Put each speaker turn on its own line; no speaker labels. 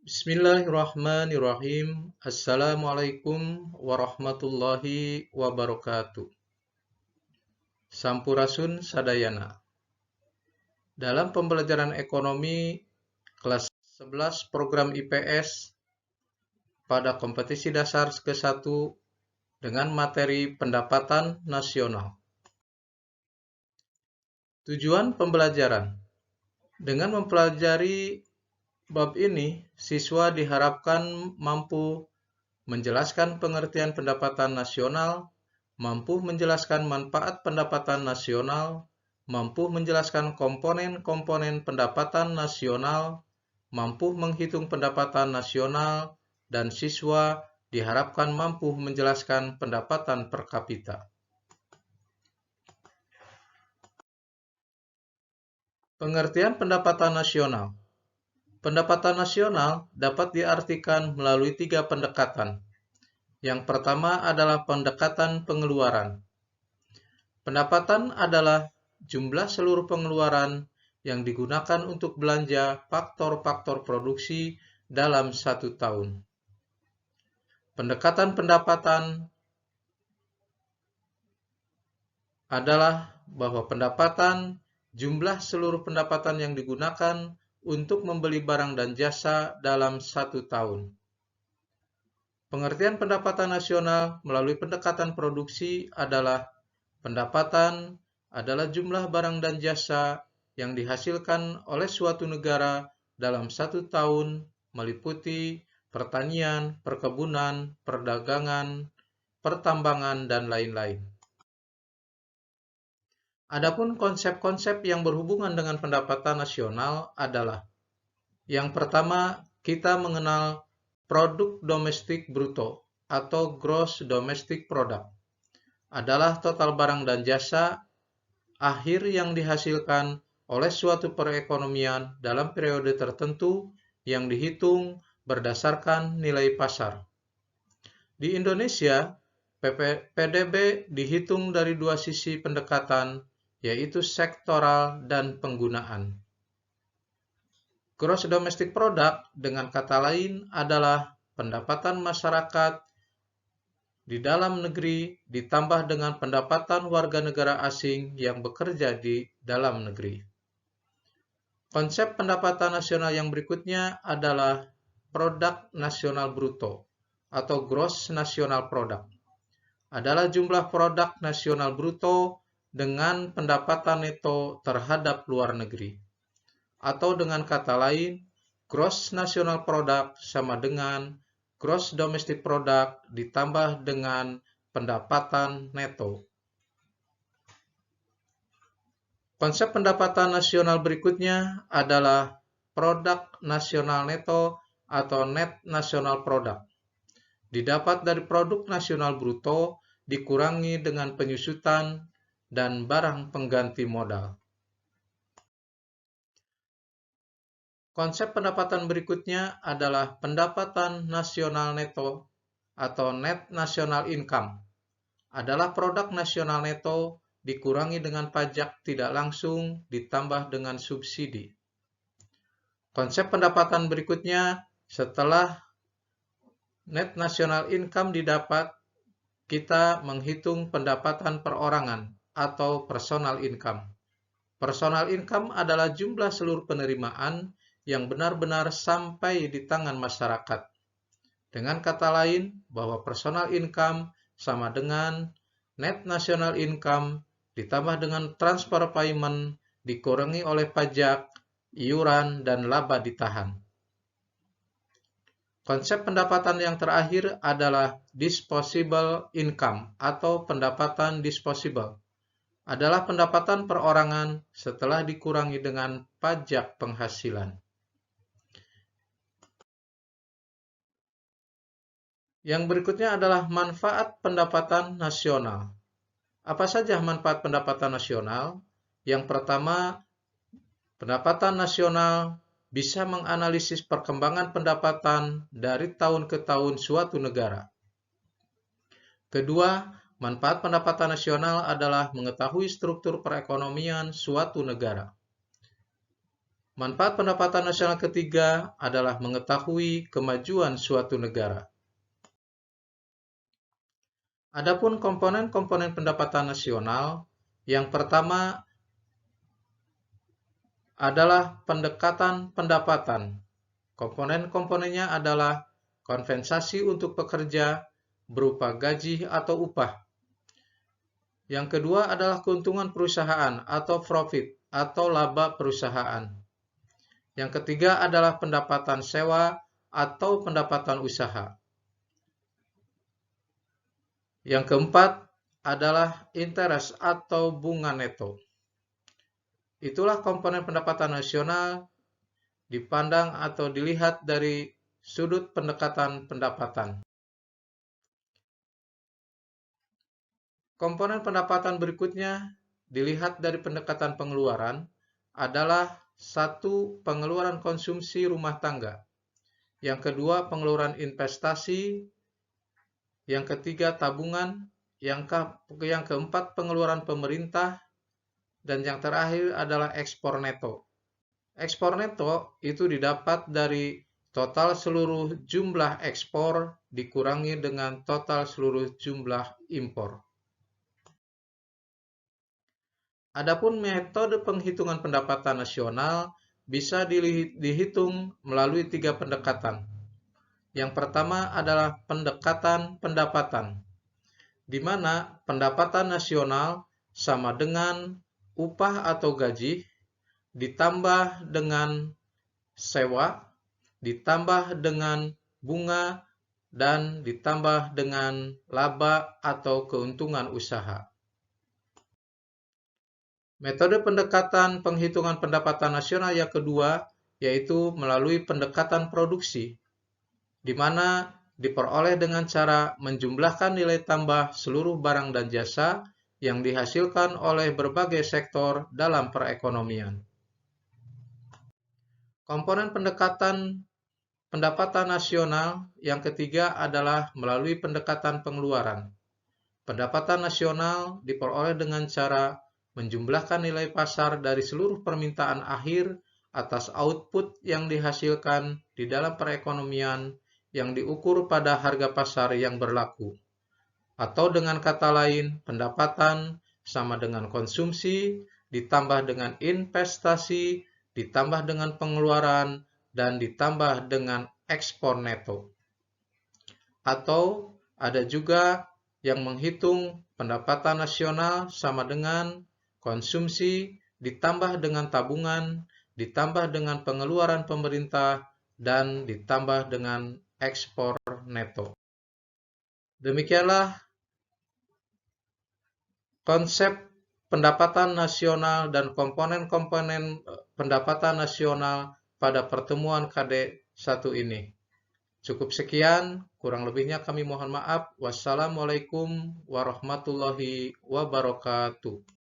Bismillahirrahmanirrahim. Assalamualaikum warahmatullahi wabarakatuh. Sampurasun sadayana. Dalam pembelajaran ekonomi kelas 11 program IPS pada kompetisi dasar ke-1 dengan materi pendapatan nasional. Tujuan pembelajaran. Dengan mempelajari bab ini, siswa diharapkan mampu menjelaskan pengertian pendapatan nasional, mampu menjelaskan manfaat pendapatan nasional, mampu menjelaskan komponen-komponen pendapatan nasional, mampu menghitung pendapatan nasional, dan siswa diharapkan mampu menjelaskan pendapatan per kapita. Pengertian pendapatan nasional. Pendapatan nasional dapat diartikan melalui 3 pendekatan. Yang pertama adalah pendekatan pengeluaran. Pendapatan adalah jumlah seluruh pengeluaran yang digunakan untuk belanja faktor-faktor produksi dalam 1 tahun. Pendekatan pendapatan adalah bahwa pendapatan jumlah seluruh pendapatan yang digunakan untuk membeli barang dan jasa dalam 1 tahun. Pengertian pendapatan nasional melalui pendekatan produksi adalah pendapatan adalah jumlah barang dan jasa yang dihasilkan oleh suatu negara dalam 1 tahun meliputi pertanian, perkebunan, perdagangan, pertambangan, dan lain-lain. Adapun konsep-konsep yang berhubungan dengan pendapatan nasional adalah: yang pertama, kita mengenal produk domestik bruto atau gross domestic product. Adalah total barang dan jasa akhir yang dihasilkan oleh suatu perekonomian dalam periode tertentu yang dihitung berdasarkan nilai pasar. Di Indonesia, PDB dihitung dari 2 sisi pendekatan, yaitu sektoral dan penggunaan. Gross domestic product dengan kata lain adalah pendapatan masyarakat di dalam negeri ditambah dengan pendapatan warga negara asing yang bekerja di dalam negeri. Konsep pendapatan nasional yang berikutnya adalah produk nasional bruto atau gross national product. Adalah jumlah produk nasional bruto dengan pendapatan neto terhadap luar negeri. Atau dengan kata lain, gross national product sama dengan gross domestic product ditambah dengan pendapatan neto. Konsep pendapatan nasional berikutnya adalah produk nasional neto atau net national product. Didapat dari produk nasional bruto dikurangi dengan penyusutan dan barang pengganti modal. Konsep pendapatan berikutnya adalah pendapatan nasional neto atau net national income. Adalah produk nasional neto dikurangi dengan pajak tidak langsung ditambah dengan subsidi. Konsep pendapatan berikutnya setelah net national income didapat, kita menghitung pendapatan perorangan atau personal income. Personal income adalah jumlah seluruh penerimaan yang benar-benar sampai di tangan masyarakat. Dengan kata lain, bahwa personal income sama dengan net national income ditambah dengan transfer payment dikurangi oleh pajak, iuran, dan laba ditahan. Konsep pendapatan yang terakhir adalah disposable income atau pendapatan disposable. Adalah pendapatan perorangan setelah dikurangi dengan pajak penghasilan. Yang berikutnya adalah manfaat pendapatan nasional. Apa saja manfaat pendapatan nasional? Yang pertama, pendapatan nasional bisa menganalisis perkembangan pendapatan dari tahun ke tahun suatu negara. Kedua, manfaat pendapatan nasional adalah mengetahui struktur perekonomian suatu negara. Manfaat pendapatan nasional ketiga adalah mengetahui kemajuan suatu negara. Adapun komponen-komponen pendapatan nasional, yang pertama adalah pendekatan pendapatan. Komponen-komponennya adalah kompensasi untuk pekerja berupa gaji atau upah. Yang kedua adalah keuntungan perusahaan atau profit atau laba perusahaan. Yang ketiga adalah pendapatan sewa atau pendapatan usaha. Yang keempat adalah interest atau bunga neto. Itulah komponen pendapatan nasional dipandang atau dilihat dari sudut pendekatan pendapatan. Komponen pendapatan berikutnya dilihat dari pendekatan pengeluaran adalah satu, pengeluaran konsumsi rumah tangga. Yang kedua, pengeluaran investasi. Yang ketiga, tabungan. Yang keempat, pengeluaran pemerintah. Dan yang terakhir adalah ekspor neto. Ekspor neto itu didapat dari total seluruh jumlah ekspor dikurangi dengan total seluruh jumlah impor. Adapun metode penghitungan pendapatan nasional bisa dihitung melalui 3 pendekatan. Yang pertama adalah pendekatan pendapatan, di mana pendapatan nasional sama dengan upah atau gaji ditambah dengan sewa, ditambah dengan bunga, dan ditambah dengan laba atau keuntungan usaha. Metode pendekatan penghitungan pendapatan nasional yang kedua yaitu melalui pendekatan produksi, di mana diperoleh dengan cara menjumlahkan nilai tambah seluruh barang dan jasa yang dihasilkan oleh berbagai sektor dalam perekonomian. Komponen pendekatan pendapatan nasional yang ketiga adalah melalui pendekatan pengeluaran. Pendapatan nasional diperoleh dengan cara menjumlahkan nilai pasar dari seluruh permintaan akhir atas output yang dihasilkan di dalam perekonomian yang diukur pada harga pasar yang berlaku. Atau dengan kata lain, pendapatan sama dengan konsumsi ditambah dengan investasi ditambah dengan pengeluaran dan ditambah dengan ekspor neto. Atau ada juga yang menghitung pendapatan nasional sama dengan konsumsi ditambah dengan tabungan, ditambah dengan pengeluaran pemerintah, dan ditambah dengan ekspor neto. Demikianlah konsep pendapatan nasional dan komponen-komponen pendapatan nasional pada pertemuan KD1 ini. Cukup sekian, kurang lebihnya kami mohon maaf. Wassalamualaikum warahmatullahi wabarakatuh.